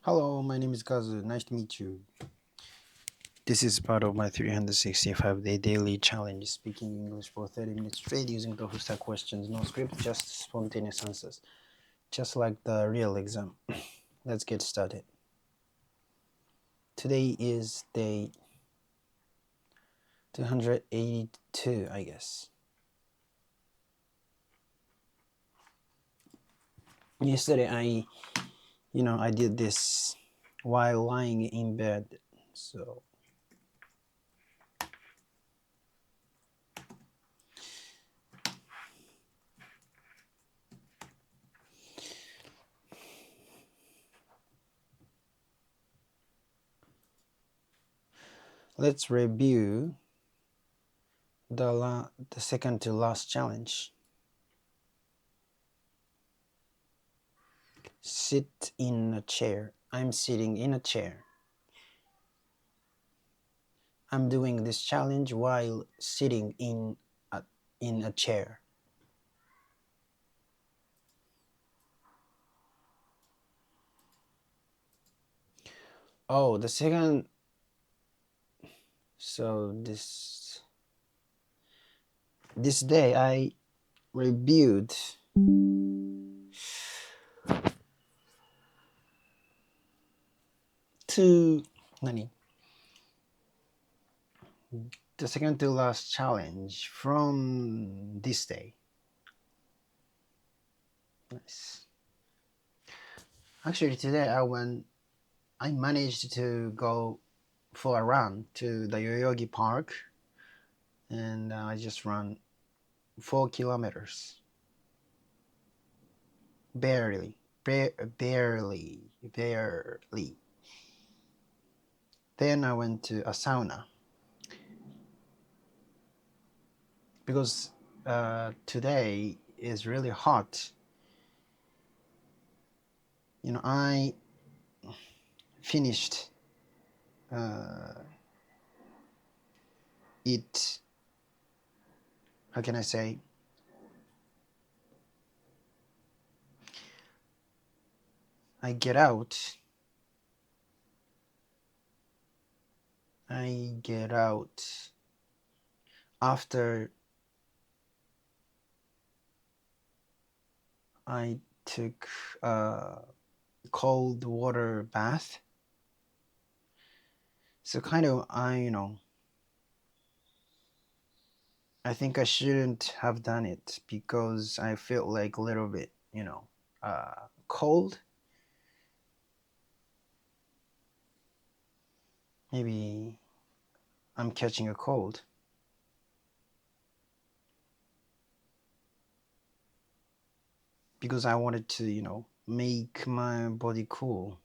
Hello, my name is Kazu. Nice to meet you. This is part of my 365-day daily challenge, speaking English for 30 minutes straight using the stack questions, no script, just spontaneous answers, just like the real exam. Let's get started. Today is day 282, I guess. Yesterday, I did this while lying in bed, so let's review the second to last challenge. Sit in a chair. I'm sitting in a chair. I'm doing this challenge while sitting in a chair. Oh, the second. So this day I reviewed two. The second to last challenge from this day. Nice. Actually, today I managed to go for a run to the Yoyogi Park, and I just ran 4 kilometers. Barely. Barely. Then I went to a sauna because today is really hot. I finished it. How can I say? I get out. After I took a cold water bath. So kind of I think I shouldn't have done it because I felt like a little bit, cold. Maybe I'm catching a cold. Because I wanted to, make my body cool.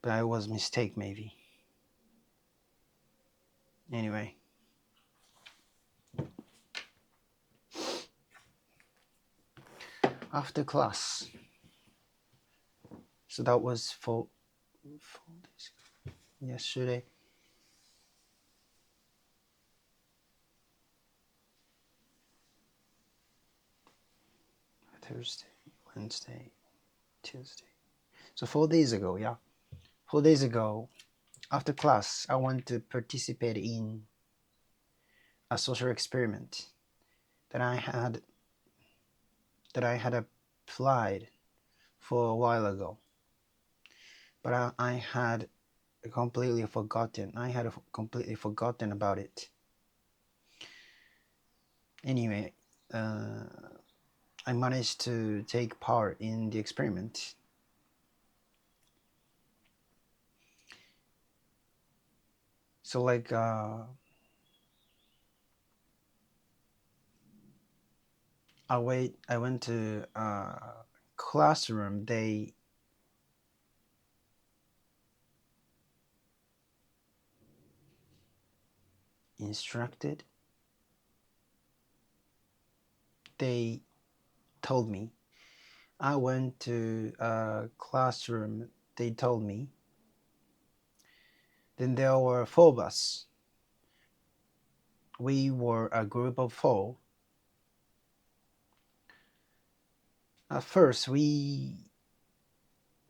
But I was mistake maybe. Anyway. After class. So that was 4 days ago. Yesterday. Thursday, Wednesday, Tuesday. So 4 days ago, yeah. 4 days ago, after class, I want to participate in a social experiment that I had applied for a while ago, but I had completely forgotten. completely forgotten about it. Anyway, I managed to take part in the experiment. So like I went to a classroom. They instructed. They told me. I went to a classroom. They told me. Then there were 4 of us. We were a group of 4. At first, we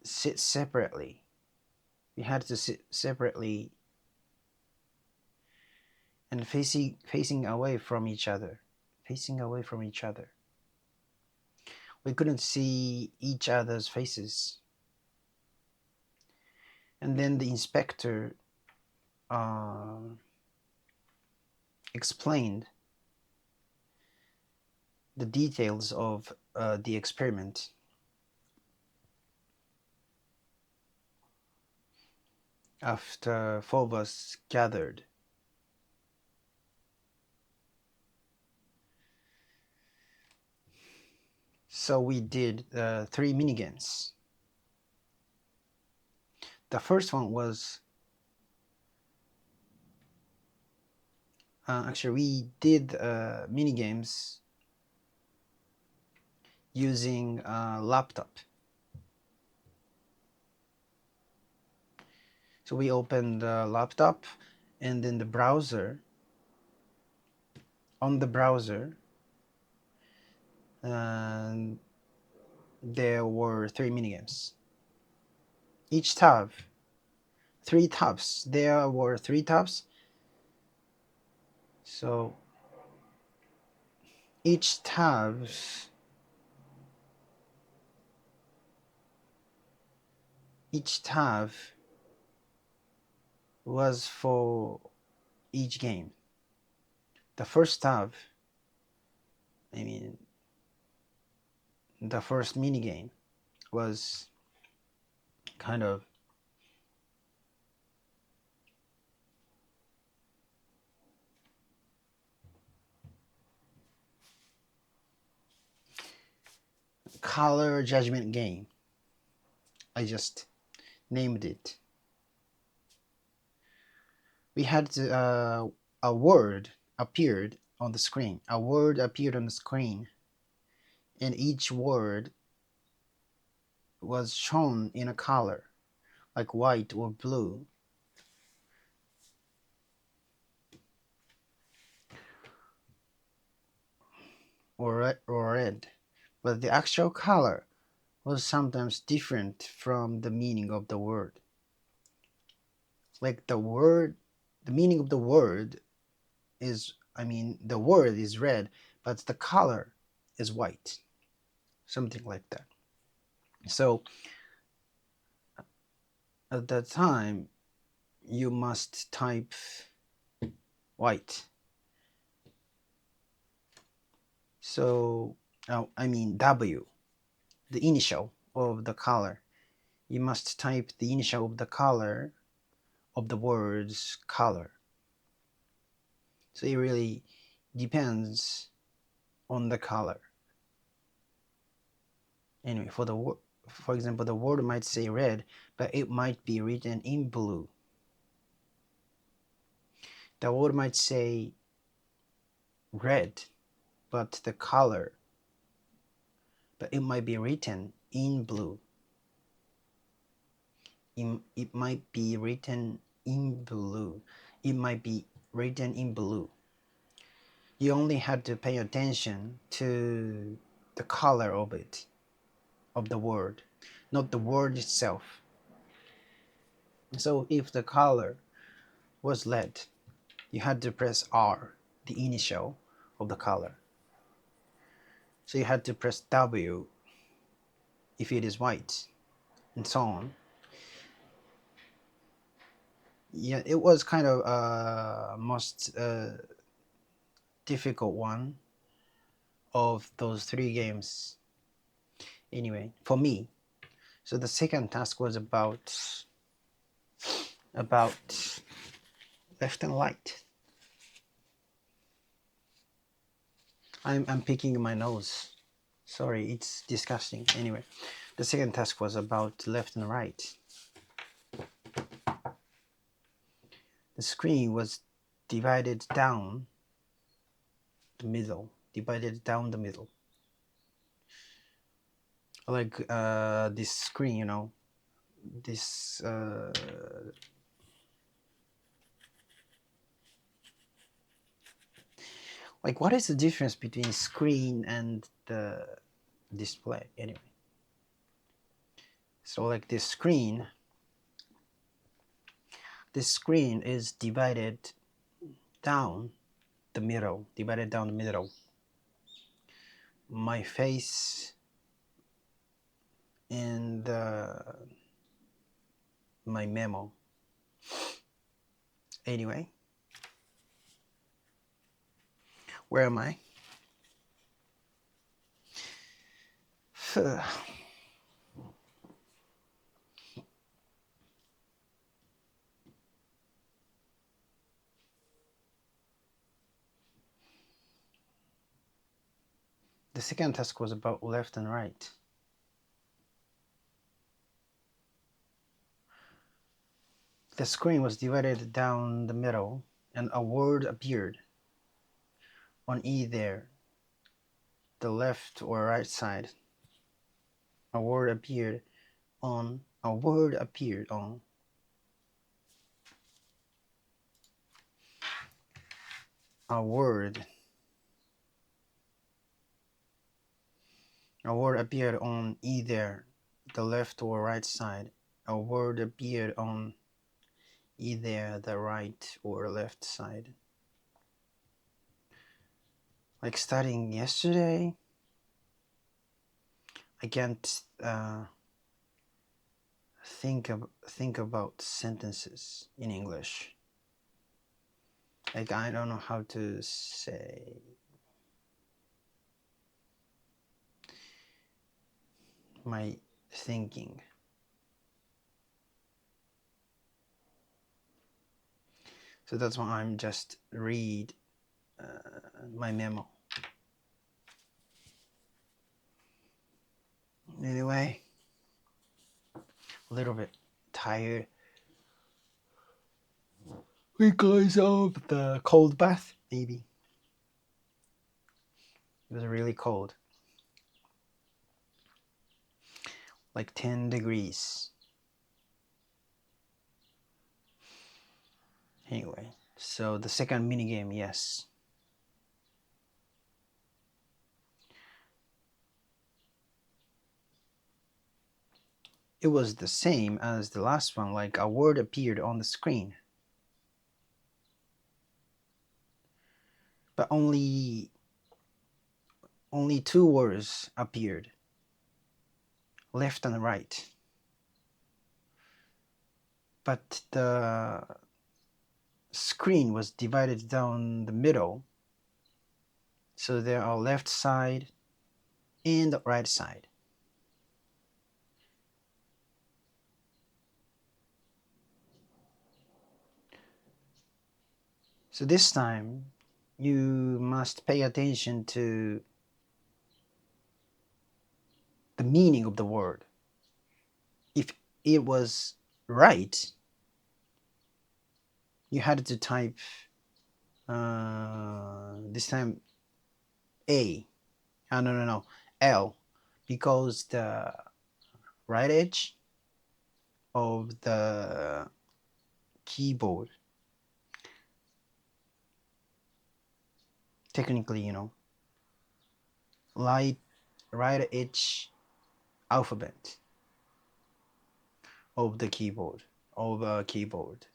sit separately. We had to sit separately and facing away from each other. Facing away from each other. We couldn't see each other's faces. And then the inspector explained the details of the experiment. After four of us gathered. So we did 3 minigames. The first one was actually we did minigames using a laptop. So we opened the laptop and then the browser. On the browser, there were 3 minigames. Each tab, 3 tabs. There were 3 tabs. So each tab was for each game. The first tab, the first minigame was kind of color judgment game. I just named it. We had to, a word appeared on the screen. A word appeared on the screen, and each word was shown in a color, like white or blue. Or red, but the actual color was sometimes different from the meaning of the word. Like the meaning of the word is, the word is red, but the color is white. Something like that. So at that time, you must type white. So, W, the initial of the color. You must type the initial of the color of the word's color. So it really depends on the color. Anyway, for example, the word might say red, but it might be written in blue. The word might say red, but it might be written in blue. It might be written in blue. It might be written in blue. You only had to pay attention to the color of it, of the word, not the word itself. So if the color was red, you had to press R, the initial of the color. So you had to press W if it is white, and so on. Yeah, it was kind of most difficult one of those 3 games. Anyway, for me. So the second task was about left and right. I'm picking my nose. Sorry, it's disgusting. Anyway, the second task was about left and right. The screen was divided down the middle. Like this screen, this like what is the difference between screen and the display anyway? So like this screen is divided down the middle. My face and my memo. Anyway, where am I? The second task was about left and right. The screen was divided down the middle, and a word appeared on either the left or right side. A word appeared on. A word appeared on. A word appeared on either the left or right side. A word appeared on either the right or left side. Like starting yesterday, I can't think about sentences in English. Like I don't know how to say. My thinking. So that's why I'm just read my memo. Anyway, a little bit tired because of the cold bath, maybe. It was really cold. Like 10 degrees. Anyway, so the second minigame, yes. It was the same as the last one, like a word appeared on the screen. But only two words appeared. Left and right. But the screen was divided down the middle. So there are left side and right side. So this time you must pay attention to the meaning of the word. If it was right, you had to type this time A. No, L, because the right edge of the keyboard, technically, right edge alphabet of the keyboard, or of a keyboard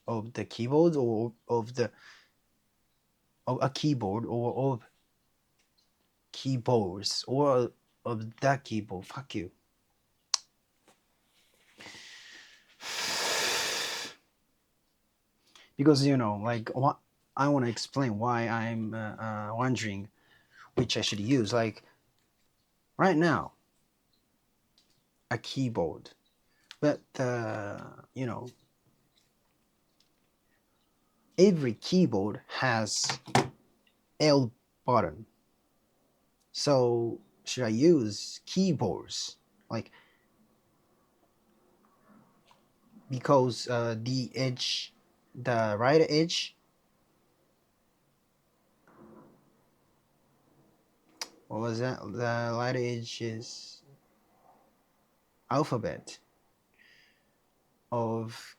or of a keyboard, or of keyboards, or of that keyboard. Fuck you. Because like what I want to explain why I'm wondering which I should use. Like right now, a keyboard, but every keyboard has L button. So should I use keyboards? Like, because the right edge, what was that? The right edge is alphabet of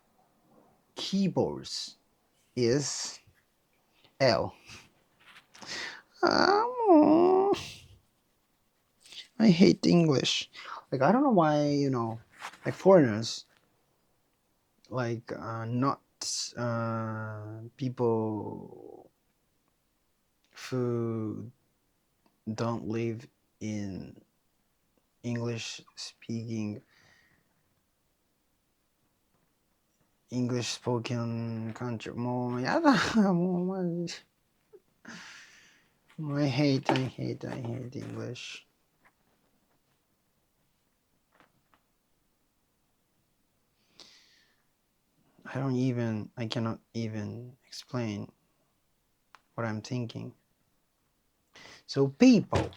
keyboards is L. I hate English. Like, I don't know why, like foreigners, like not people who don't live in English spoken country. もうやだもうマジ I hate English. I cannot even explain what I'm thinking. So people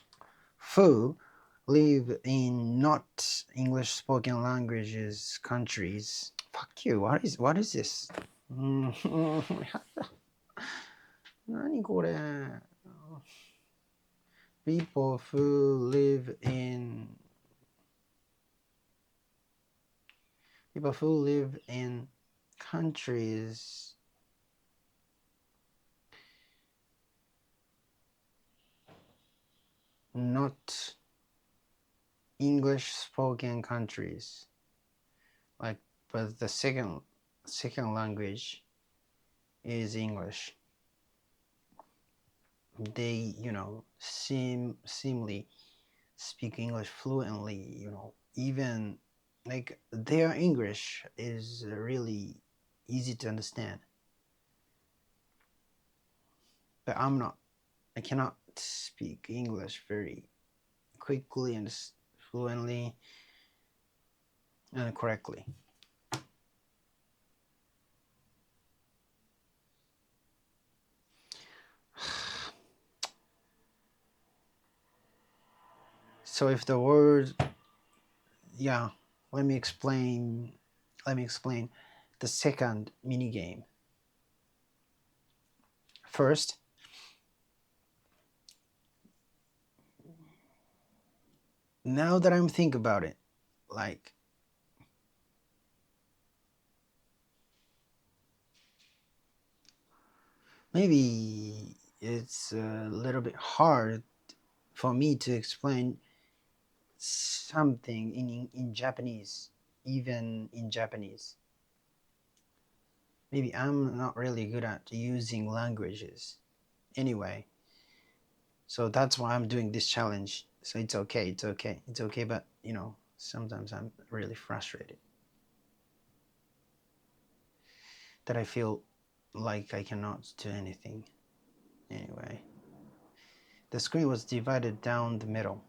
who live in not English spoken languages countries. Fuck you. What is this? 何これ People who live in countries not English spoken countries, like, but the second language is English. They seemingly speak English fluently, even like their English is really easy to understand, but I cannot speak English very quickly and fluently and correctly. So if the word, let me explain the second mini game. First, now that I'm thinking about it, like, maybe it's a little bit hard for me to explain something in Japanese, even in Japanese. Maybe I'm not really good at using languages anyway. So that's why I'm doing this challenge. So it's okay, but sometimes I'm really frustrated that I feel like I cannot do anything. Anyway, the screen was divided down the middle.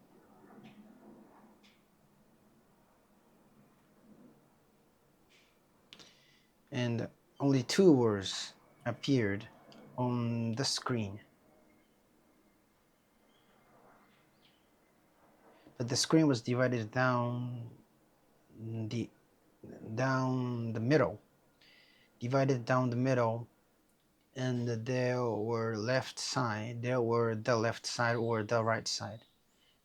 And only two words appeared on the screen. But the screen was divided down the middle. Divided down the middle, and there were the left side or the right side.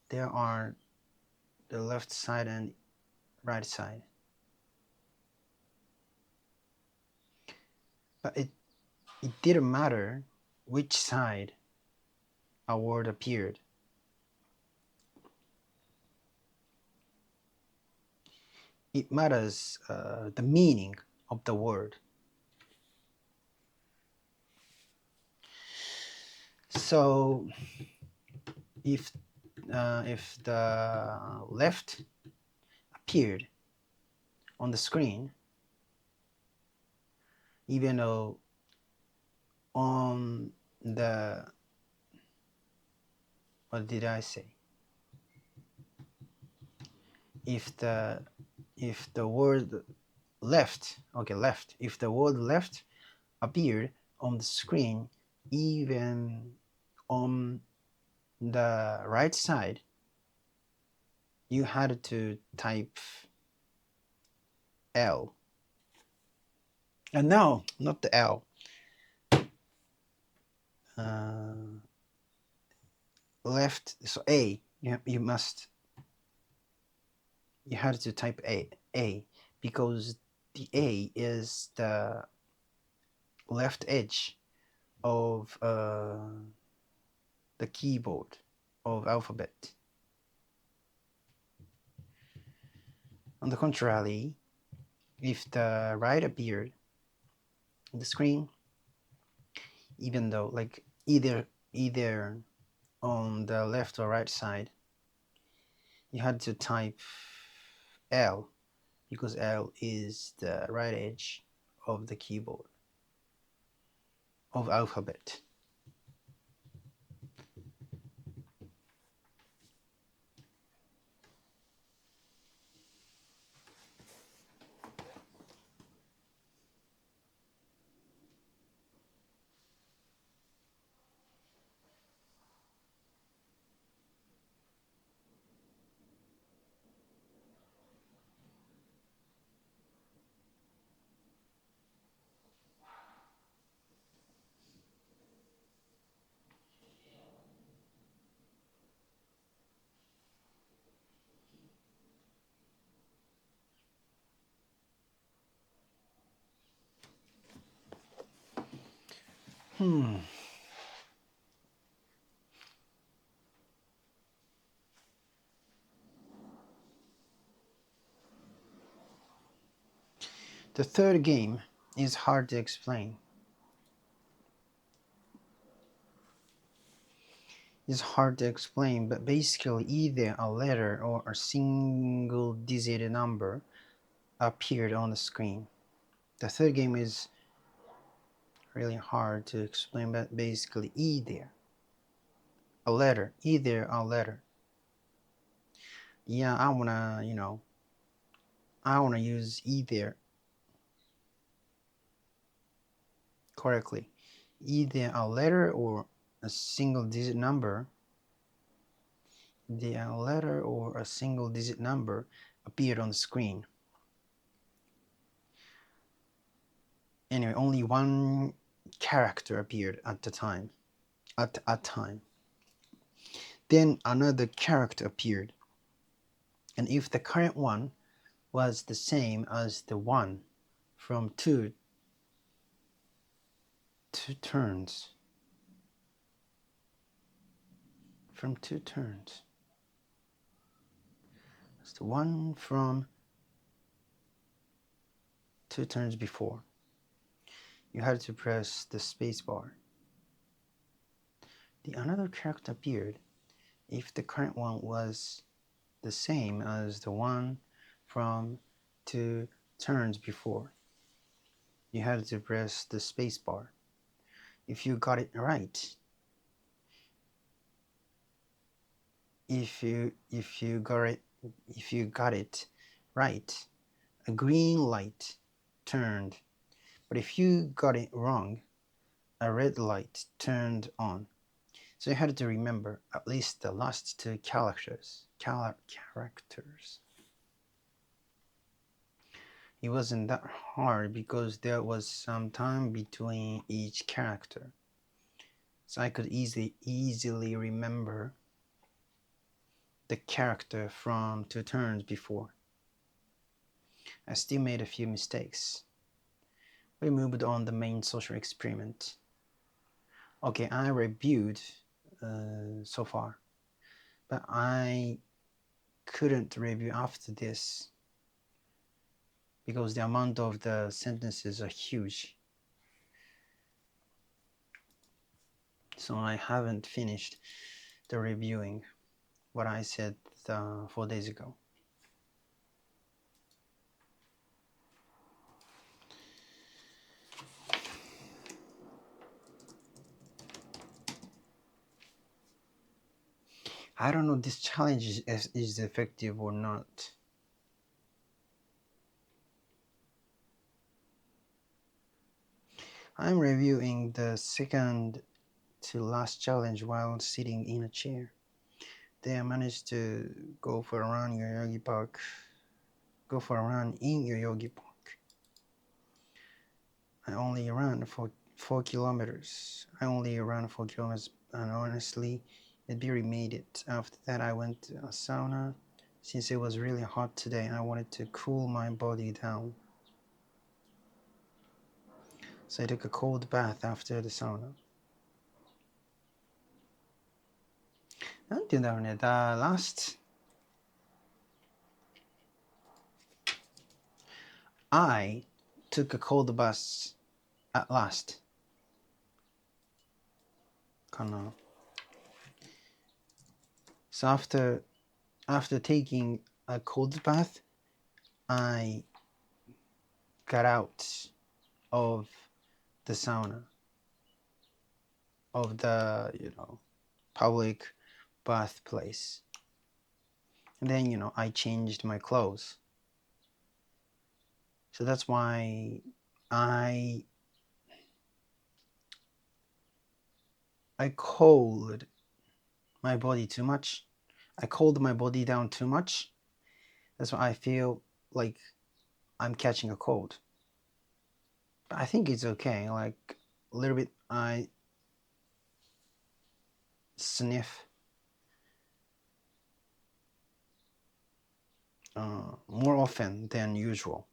There are the left side and right side. But it didn't matter which side a word appeared. It matters the meaning of the word. So if the left appeared on the screen, even though on the, what did I say? If the word left, if the word left appeared on the screen, even on the right side, you had to type L. And no, not the L. Left, so A. You had to type A because the A is the left edge of the keyboard of alphabet. On the contrary, if the right appeared on the screen, even though like either on the left or right side, you had to type L because L is the right edge of the keyboard of alphabet. The third game is hard to explain. It's hard to explain, but basically either a letter or a single digit number appeared on the screen. The third game is really hard to explain, but basically either a letter. Yeah, I wanna use either correctly. Either a letter or a single digit number. The letter or a single digit number appeared on the screen. Anyway, only one character appeared at the time. At a time. Then another character appeared. And if the current one was the same as the one from two turns. From two turns. It's the one from two turns before. You had to press the space bar. The another character appeared if the current one was the same as the one from two turns before. You had to press the space bar. If you got it right, if you got it right, a green light turned. But if you got it wrong, a red light turned on. So you had to remember at least the last two characters. It wasn't that hard because there was some time between each character. So I could easily remember the character from two turns before. I still made a few mistakes. We moved on the main social experiment. Okay, I reviewed so far, but I couldn't review after this because the amount of the sentences are huge. So I haven't finished the reviewing what I said 4 days ago. I don't know if this challenge is effective or not. I'm reviewing the second to last challenge while sitting in a chair. Then I managed to go for a run in Yoyogi Park. Go for a run in Yoyogi Park. I only ran for 4 kilometers. And honestly, it barely made it. After that, I went to a sauna. Since it was really hot today, I wanted to cool my body down. So I took a cold bath after the sauna. なんて言うんだろうね。The last I took a cold bath at last. かな. So after taking a cold bath, I got out of the sauna, of the public bath place. And then I changed my clothes. So that's why I cold my body too much. I cooled my body down too much. That's why I feel like I'm catching a cold. But I think it's okay. Like a little bit, I sniff more often than usual.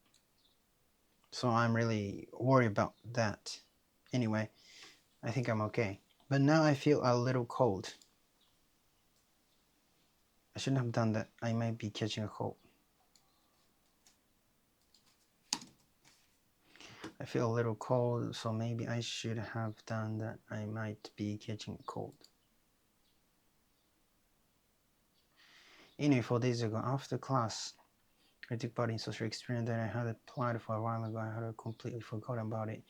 So I'm really worried about that. Anyway, I think I'm okay. But now I feel a little cold. I shouldn't have done that. I might be catching a cold. I feel a little cold, so maybe I should have done that. I might be catching a cold. Anyway, 4 days ago, after class, I took part in social experiment that I had applied for a while ago. I had completely forgotten about it.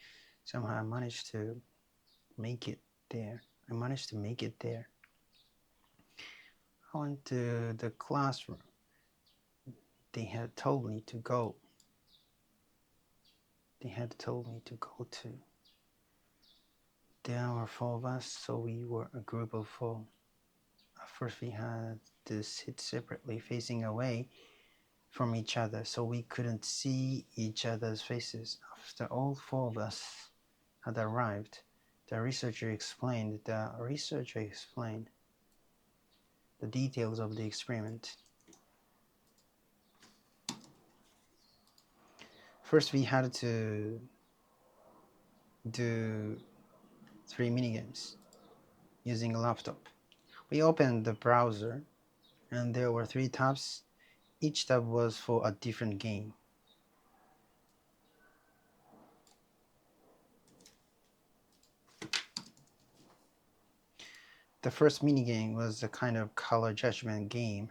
Somehow I managed to make it there. I went to the classroom. They had told me to go. To. There were 4 of us, so we were a group of 4. At first we had to sit separately, facing away from each other, so we couldn't see each other's faces. After all 4 of us had arrived, the researcher explained the details of the experiment. First, we had to do 3 minigames using a laptop. We opened the browser, and there were 3 tabs. Each tab was for a different game. The first minigame was a kind of color judgment game.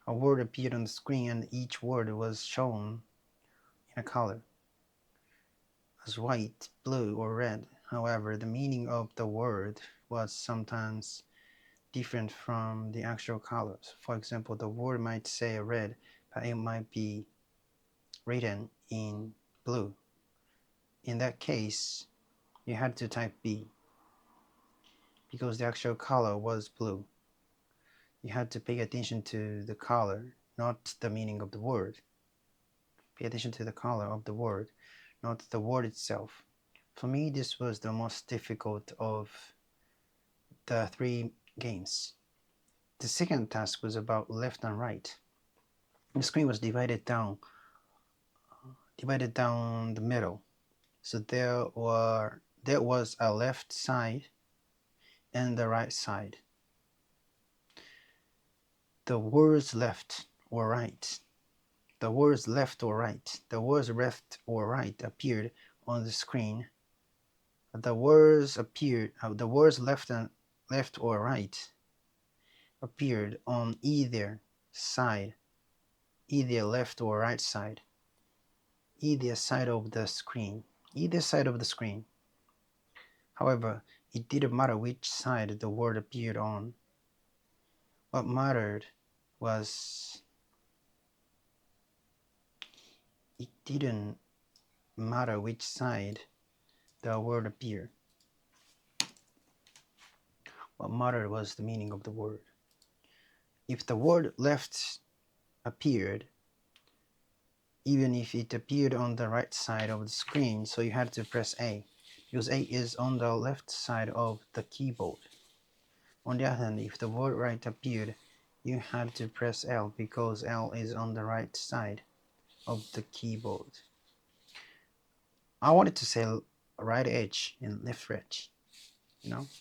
A word appeared on the screen, and each word was shown in a color, as white, blue, or red. However, the meaning of the word was sometimes different from the actual colors. For example, the word might say red, but it might be written in blue. In that case, you had to type B, because the actual color was blue. You had to pay attention to the color, not the meaning of the word. Pay attention to the color of the word, not the word itself. For me, this was the most difficult of the 3 games. The second task was about left and right. The screen was divided down the middle. So there was a left side and the right side. The words left or right appeared on the screen. The words left or right appeared on either side, either left or right side, either side of the screen. However, it didn't matter which side the word appeared on. What mattered was it didn't matter which side the word appeared. What mattered was the meaning of the word. If the word left appeared, even if it appeared on the right side of the screen, so you had to press A, because A is on the left side of the keyboard. On the other hand, if the word right appeared, you had to press L, because L is on the right side of the keyboard. I wanted to say right edge and left edge,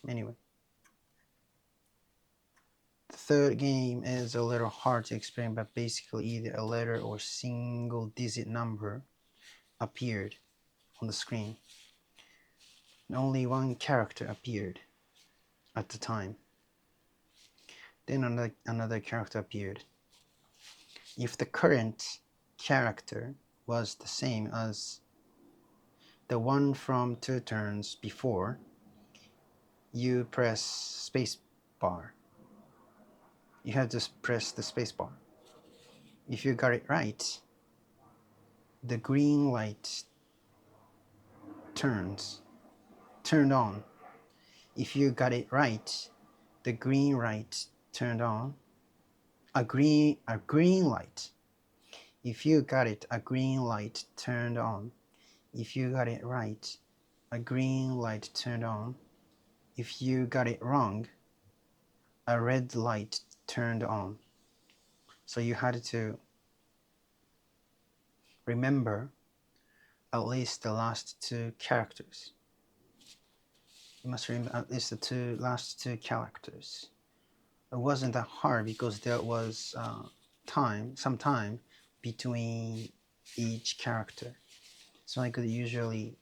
anyway. The third game is a little hard to explain, but basically either a letter or single digit number appeared on the screen. And only one character appeared at the time. Then another character appeared. If the current character was the same as the one from 2 turns before, you press space bar. You have to press the space bar. If you got it right, the green light turned on. If you got it right, the green light turned on. A green light. If you got it, a green light turned on. If you got it right, a green light turned on. If you got it wrong, a red light turned on. So you had to remember at least the last 2 characters. You must remember at least the last two characters. It wasn't that hard because there was some time between each character. So I could usually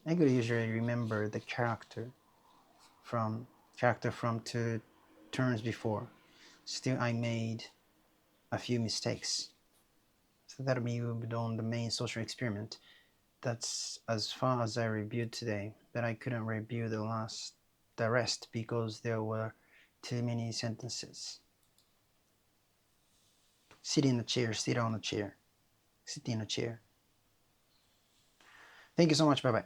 remember the character from 2 turns before. Still, I made a few mistakes. So that moved on the main social experiment. That's as far as I reviewed today, but I couldn't review the rest because there were too many sentences. Sit in a chair, sit on a chair, sit in a chair. Thank you so much, bye bye.